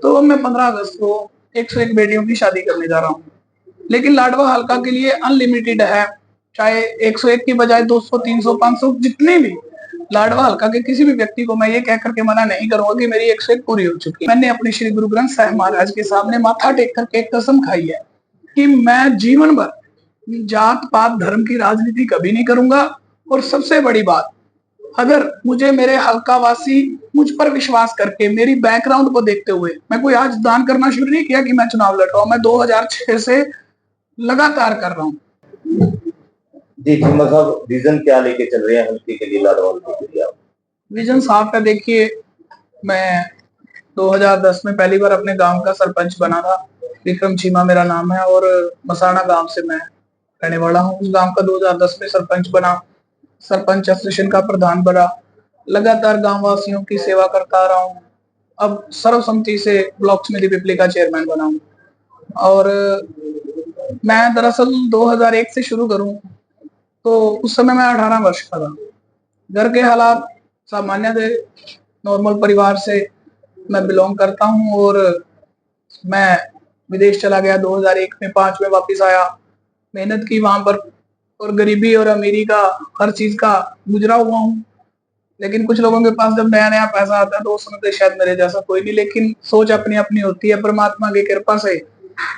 तो अब मैं 15 अगस्त को 101 बेटियों की शादी करने जा रहा हूँ, लेकिन लाडवा हल्का के लिए अनलिमिटेड है। चाहे 101 की बजाय 200, 300, 500 जितने भी लाडवा हल्का के किसी भी व्यक्ति को मैं ये कह करके मना नहीं करूंगा कि मेरी 101 पूरी हो चुकी है। मैंने अपने श्री गुरु ग्रंथ साहिब महाराज के सामने माथा टेक करके एक कसम खाई है कि मैं जीवन भर जात पात धर्म की राजनीति कभी नहीं करूंगा। और सबसे बड़ी बात, अगर मुझे मेरे हल्का वासी मुझ पर विश्वास करके मेरी बैकग्राउंड को देखते हुए, मैं कोई आज दान करना शुरू नहीं किया कि मैं चुनाव लड़ रहा हूं, मैं 2006 से लगातार कर रहा हूं। जी चीमा साहब, विजन क्या लेके चल रहे हैं हल्के के लिए, लाडवा हल्के के लिए आप? विजन साफ है। देखिए, मैं 2010 में पहली बार अपने गांव का सरपंच बना था। विक्रम चीमा मेरा नाम है और मसाना गांव से मैं रहने वाला हूँ। उस गांव का 2010 में सरपंच बना, सरपंच एसोसिएशन का प्रधान बना, लगातार गांव वासियों की सेवा करता आ रहा हूँ। अब सर्वसम्मति से ब्लॉक समिति पिपली का चेयरमैन बना हूँ। और मैं दरअसल 2001 से शुरू करूं तो उस समय मैं 18 वर्ष का था। घर के हालात सामान्य थे, नॉर्मल परिवार से मैं बिलोंग करता हूं और मैं विदेश चला गया 2001 में, 5 में वापस आया। मेहनत की वहां पर और गरीबी और अमीरी का हर चीज का गुजरा हुआ हूँ। लेकिन कुछ लोगों के पास जब नया नया पैसा आता है तो उस समय तो शायद मेरे जैसा कोई नहीं, लेकिन सोच अपनी अपनी होती है। परमात्मा की कृपा से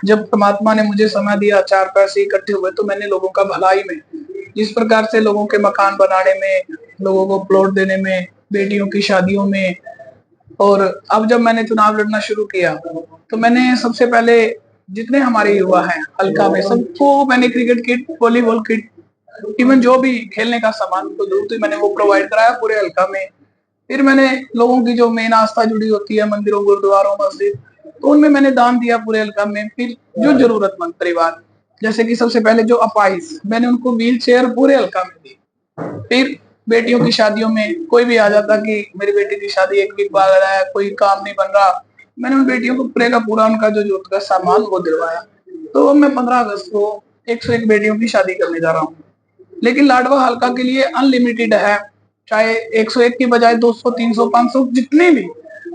जब परमात्मा ने मुझे समय दिया, 4 पैसे इकट्ठे हुए, तो मैंने लोगों का भलाई में, जिस प्रकार से लोगों के मकान बनाने में, लोगों को प्लॉट देने में, बेटियों की शादियों में, और अब जब मैंने चुनाव लड़ना शुरू किया तो मैंने सबसे पहले जितने हमारे युवा हैं हल्का में, सबको मैंने cricket kit, volleyball kit, even जो भी खेलने का सामान उनको जरूरत है मैंने वो प्रोवाइड कराया पूरे हल्का में। फिर मैंने लोगों की जो मेन आस्था जुड़ी होती है मंदिरों, गुरुद्वारों, मस्जिद, तो उनमें मैंने दान दिया पूरे हल्का में। फिर जो जरूरतमंद परिवार, जैसे कि सबसे पहले जो अपाहिज, मैंने उनको व्हील चेयर पूरे हल्का में दी। फिर बेटियों की शादियों में कोई भी आ जाता कि मेरी बेटी की शादी 1 वीक बाद रहा है, कोई काम नहीं बन रहा, मैंने उन बेटियों को पूरे का पूरा उनका जो जरूरत का सामान वो दिलवाया। तो अब मैं 15 अगस्त को 101 बेटियों की शादी करने जा रहा हूँ, लेकिन लाडवा हल्का के लिए अनलिमिटेड है। चाहे 101 की बजाय 200, 300, 500 जितने भी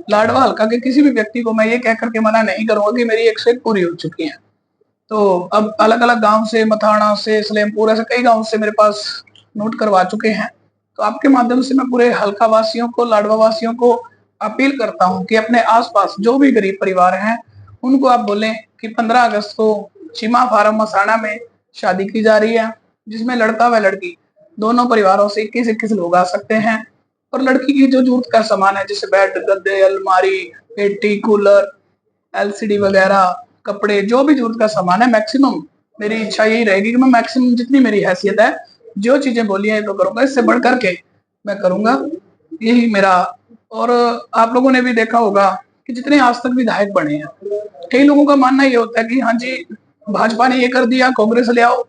लाडवा हल्का के किसी भी व्यक्ति को मैं ये कह करके मना नहीं करूंगा कि मेरी 101 पूरी हो चुकी है। तो अब अलग अलग गांव से, मथाना से, सलेमपुर, ऐसे कई गांव से मेरे पास नोट करवा चुके हैं। तो आपके माध्यम से मैं पूरे हल्का वासियों को, लाडवा वासियों को अपील करता हूं कि अपने आसपास जो भी गरीब परिवार हैं उनको आप बोलें कि 15 अगस्त को चीमा फार्म मसाना में शादी की जा रही है, जिसमें लड़का व लड़की दोनों परिवारों से 21-21 लोग आ सकते हैं। और लड़की की जो जरूरत का सामान है, जैसे बेड, गद्दे, अलमारी, पेटी, कूलर, एलसीडी वगैरह, कपड़े, जो भी जरूरत का सामान है, मैक्सिमम मेरी इच्छा यही रहेगी कि मैं मैक्सिमम जितनी मेरी हैसियत है, जो चीजें बोली है तो करूंगा, इससे बढ़ करके मैं करूंगा, यही मेरा। और आप लोगों ने भी देखा होगा कि जितने आज तक विधायक बने हैं, कई लोगों का मानना ये होता है कि हाँ जी भाजपा ने ये कर दिया, कांग्रेस ले आओ,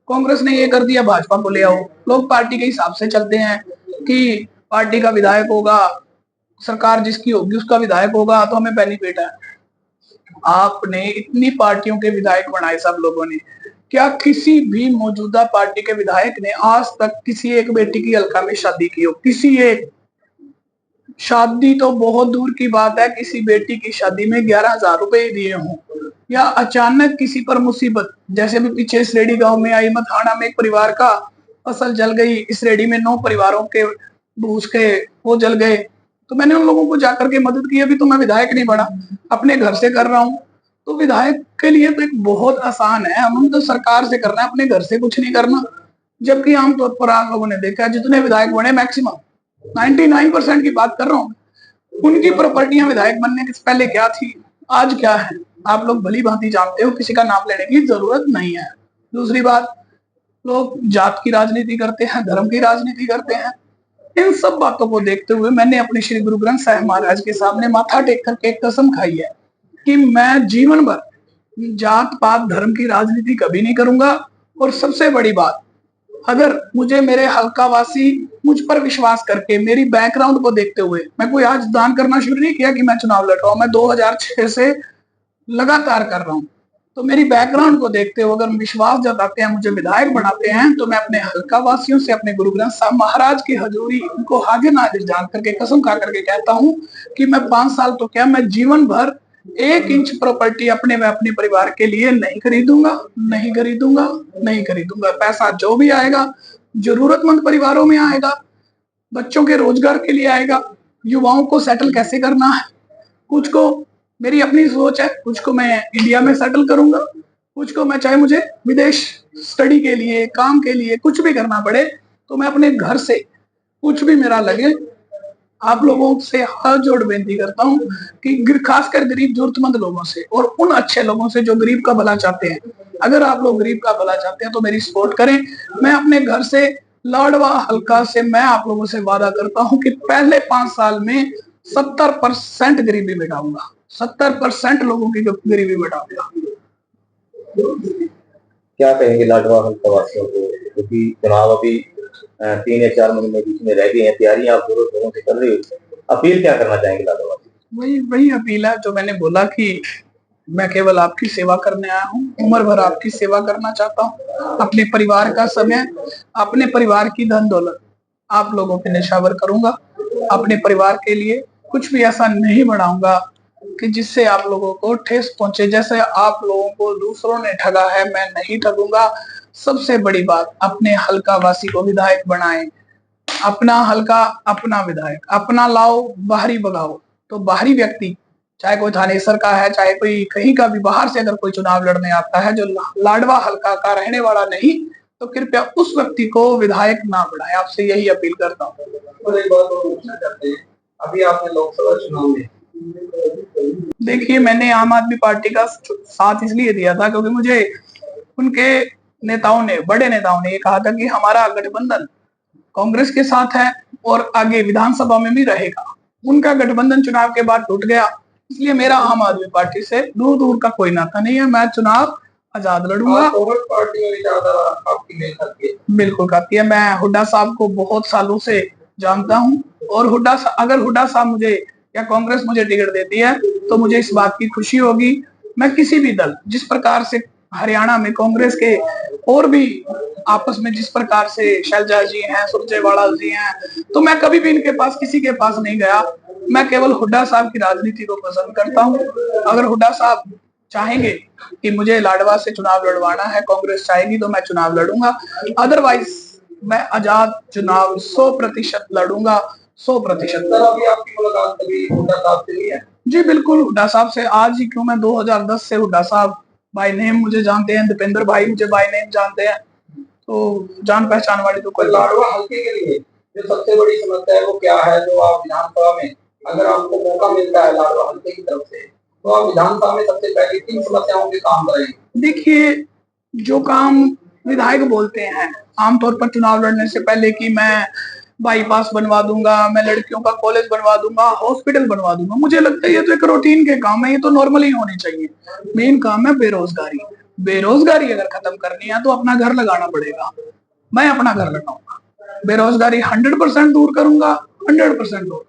कांग्रेस ने ये कर दिया, भाजपा को ले आओ। लोग पार्टी के हिसाब से चलते हैं कि पार्टी का विधायक होगा, सरकार जिसकी होगी उसका विधायक होगा तो हमें बेनिफिट है। आपने इतनी पार्टियों के विधायक बनाए सब लोगों ने, क्या किसी भी मौजूदा पार्टी के विधायक ने आज तक किसी एक बेटी की हल्का में शादी की हो? किसी एक शादी तो बहुत दूर की बात है, किसी बेटी की शादी में 11,000 रुपए दिए हों, या अचानक किसी पर मुसीबत, जैसे अभी पीछे इसरेडी गांव में आई, मथाना में एक परिवार का फसल जल गई, इसरेडी में 9 परिवारों के भूस के वो जल गए, तो मैंने उन लोगों को जाकर के मदद की। अभी तो मैं विधायक नहीं बना, अपने घर से कर रहा हूँ। तो विधायक के लिए तो एक बहुत आसान है, हम तो सरकार से करना है, अपने घर से कुछ नहीं करना। जबकि आमतौर पर आप लोगों ने देखा जितने विधायक बने, मैक्सिमम 99% की बात कर रहा हूँ, उनकी प्रॉपर्टियां विधायक बनने से पहले क्या थी, आज क्या है, आप लोग भली भांति जानते हो, किसी का नाम लेने की जरूरत नहीं है। दूसरी बात, लोग जात की राजनीति करते हैं, धर्म की राजनीति करते हैं। इन सब बातों को देखते हुए मैंने अपने श्री गुरु ग्रंथ साहिब महाराज के सामने माथा टेक करके एक कसम खाई है कि मैं जीवन भर जात पात धर्म की राजनीति कभी नहीं करूंगा। और सबसे बड़ी बात, अगर मुझे मेरे हल्का वासी मुझ पर विश्वास करके मेरी बैकग्राउंड को देखते हुए, मैं कोई आज दान करना शुरू नहीं किया कि मैं चुनाव लड़ रहा हूं, मैं 2006 से लगातार कर रहा हूं। तो मेरी बैकग्राउंड को देखते हुए अगर विश्वास जताते हैं, मुझे विधायक बनाते हैं, तो मैं अपने हल्का वासियों से, अपने गुरु ग्रंथ साहब महाराज की हजूरी, उनको हाजिर नाजिर जान करके कसम खा करके कहता हूं कि मैं 5 साल तो क्या, मैं जीवन भर 1 इंच प्रॉपर्टी अपने मैं अपने परिवार के लिए नहीं खरीदूंगा, नहीं खरीदूंगा, नहीं खरीदूंगा। पैसा जो भी आएगा जरूरतमंद परिवारों में आएगा, बच्चों के रोजगार के लिए आएगा, युवाओं को सेटल कैसे करना है, कुछ को मेरी अपनी सोच है, कुछ को मैं इंडिया में सेटल करूंगा, कुछ को मैं चाहे मुझे विदेश स्टडी के लिए, काम के लिए कुछ भी करना पड़े तो मैं अपने घर से कुछ भी मेरा लगे आप लोगों से हाथ जोड़ बेनती करता हूँ कि खासकर गरीब जरूरतमंद लोगों से और उन अच्छे लोगों से जो गरीब का भला चाहते हैं, अगर आप लोग गरीब का भला चाहते हैं तो मेरी सपोर्ट करें। मैं अपने घर से लाडवा हल्का से मैं आप लोगों से वादा करता हूँ कि पहले 5 साल में 70% गरीबी मिटाऊंगा, 70% लोगों की गरीबी मिटाऊंगा। क्या कहेंगे लाडवा हल्का वासियों को, क्योंकि चुनाव अभी 3 या 4 महीने बीच में रह गए हैं, तैयारियां आप जोरों शोरों से कर रहे हो, अपील क्या करना चाहेंगे लाडवा वासी? वही वही अपील है जो मैंने बोला कि मैं केवल आपकी सेवा करने आया हूँ, उम्र भर आपकी सेवा करना चाहता हूँ। अपने परिवार का समय, अपने परिवार की धन दौलत आप लोगों पे निछावर करूंगा। अपने परिवार के लिए कुछ भी ऐसा नहीं बढ़ाऊंगा कि जिससे आप लोगों को ठेस पहुंचे। जैसे आप लोगों को दूसरों ने ठगा है, मैं नहीं ठगूंगा। सबसे बड़ी बात, अपने हल्का वासी को विधायक बनाएं। अपना हल्का, अपना विधायक, अपना लाओ, बाहरी भगाओ। तो बाहरी व्यक्ति, चाहे कोई थानेसर का है, चाहे कोई कहीं का भी बाहर से अगर कोई चुनाव लड़ने आता है जो लाडवा हल्का का रहने वाला नहीं, तो कृपया उस व्यक्ति को विधायक ना बढ़ाएं। आपसे यही अपील करता हूँ। एक बात और पूछना चाहते हैं, अभी आपने लोकसभा चुनाव में देखिए, मैंने आम आदमी पार्टी का साथ इसलिए दिया था क्योंकि मुझे उनके नेताओं ने, बड़े नेताओं ने ये कहा था कि हमारा गठबंधन कांग्रेस के साथ है और आगे विधानसभा में भी रहेगा। उनका गठबंधन चुनाव के बाद टूट गया, इसलिए मेरा आम आदमी पार्टी से दूर दूर का कोई नाता नहीं है। मैं चुनाव आजाद लड़ूंगा। पार्टी में ज्यादा आपकी मेल खाती है? बिल्कुल खाती है। मैं हुड्डा साहब को बहुत सालों से जानता हूँ और अगर हुड्डा साहब मुझे या कांग्रेस मुझे टिकट देती है तो मुझे इस बात की खुशी होगी। मैं किसी भी दल, जिस प्रकार से हरियाणा में कांग्रेस के और भी आपस में जिस प्रकार से शैलजा जी हैं, सुरजेवाला जी हैं, तो मैं कभी भी इनके पास, किसी के पास नहीं गया। मैं केवल हुड्डा साहब की राजनीति को पसंद करता हूँ। अगर हुड्डा साहब चाहेंगे कि मुझे लाडवा से चुनाव लड़वाना है, कांग्रेस चाहेगी तो मैं चुनाव लड़ूंगा। अदरवाइज मैं आजाद चुनाव 100% लड़ूंगा, 100%। अभी आपकी मुलाकात कभी हुड्डा साहब से हुई है? जी बिल्कुल, हुड्डा साहब से आज ही क्यों, मैं 2010 से हुड्डा साहब बाय नेम मुझे जानते हैं, दीपेंद्र भाई मुझे बाय नेम जानते हैं, तो जान पहचान वाली तो कोई। लाडवा हल्के के लिए जो सबसे बड़ी समस्या है वो क्या है, जो आप विधानसभा में, अगर आपको मौका मिलता है लाडवा हल्के की तरफ से, तो आप विधानसभा में सबसे पहले किन समस्याओं के काम करेंगे? देखिए, जो काम विधायक बोलते हैं आमतौर पर चुनाव लड़ने से पहले कि मैं बाईपास बनवा दूंगा, मैं लड़कियों का कॉलेज बनवा दूंगा, हॉस्पिटल बनवा दूंगा, मुझे लगता है ये तो एक रूटीन के काम है, ये तो नॉर्मली होने चाहिए। मेन काम है बेरोजगारी। बेरोजगारी अगर खत्म करनी है तो अपना घर लगाना पड़ेगा। मैं अपना घर लगाऊंगा, बेरोजगारी 100% दूर करूंगा, 100% दूर।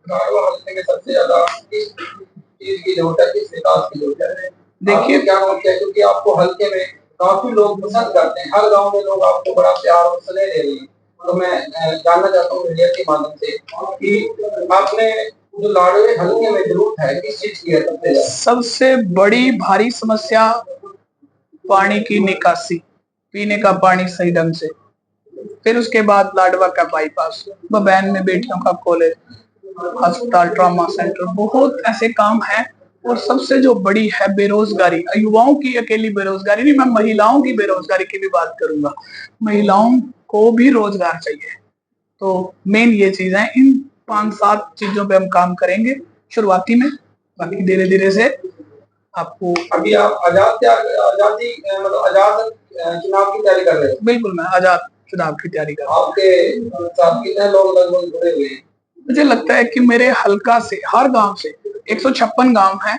लाडवा हल्के में सबसे ज्यादा किस चीज की जरूरत है, किस विकास की जरूरत है? देखिए, क्या लगता है, क्योंकि आपको हल्के में काफी लोग पसंद करते हैं, हर गांव में लोग आपको बड़ा प्यार और स्नेह दे रहे हैं, तो मैं जानना चाहता हूँ मीडिया के माध्यम से कि आपने जो लाडवे हल्के में जरूरत है किस चीज की है? सबसे बड़ी भारी समस्या पानी की निकासी, पीने का पानी सही ढंग से, फिर उसके बाद लाडवा का बाईपास, बहन में बेटियों का कॉलेज, अस्पताल, ट्रॉमा सेंटर, बहुत ऐसे काम हैं। और सबसे जो बड़ी है बेरोजगारी, युवाओं की अकेली बेरोजगारी नहीं, मैं महिलाओं की बेरोजगारी की भी बात करूंगा। महिलाओं को भी रोजगार चाहिए, तो मेन ये चीज है। इन 5-7 चीजों पे हम काम करेंगे शुरुआती में, बाकी धीरे धीरे से आपको। अभी आप आजादी मतलब आजाद चुनाव की तैयारी कर रहे हैं? बिल्कुल, मैं आजाद चुनाव की तैयारी कर रहा हूँ। आपके साथ कितने लोग लगभग जुड़े हुए हैं? मुझे लगता है कि मेरे हल्का से, हर गांव से 156 गांव हैं।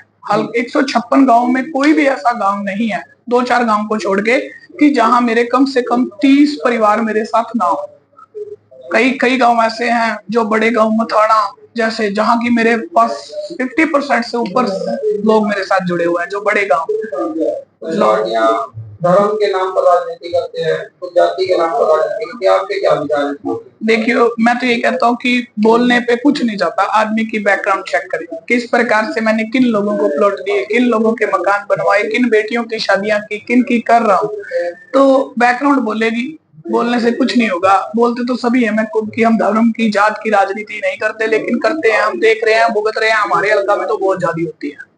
156 गांव में कोई भी ऐसा गांव नहीं है, 2-4 गांव को छोड़ के, कि जहां मेरे कम से कम 30 परिवार मेरे साथ ना हो। कई गांव ऐसे हैं जो बड़े गांव, मथाना जैसे, जहां की मेरे पास 50% से ऊपर लोग मेरे साथ जुड़े हुए हैं, जो बड़े गांव। धर्म के नाम पर राजनीति करते हैं, कुछ जाति के नाम पर राजनीति करते हैं, आपके क्या विचार हैं? देखिए, मैं तो ये कहता हूँ कि बोलने पे कुछ नहीं जाता, आदमी की बैकग्राउंड चेक करें, किस प्रकार से मैंने किन लोगों को प्लॉट दिए, किन लोगों के मकान बनवाए, किन बेटियों की शादियां की, किन की कर रहा हूँ, तो बैकग्राउंड बोलेगी। बोलने से कुछ नहीं होगा, बोलते तो सभी है, मैं खुद की, हम धर्म की, जात की राजनीति नहीं करते, लेकिन करते हैं, हम देख रहे हैं, भुगत रहे हैं, हमारे हल्का में तो बहुत ज्यादा होती है।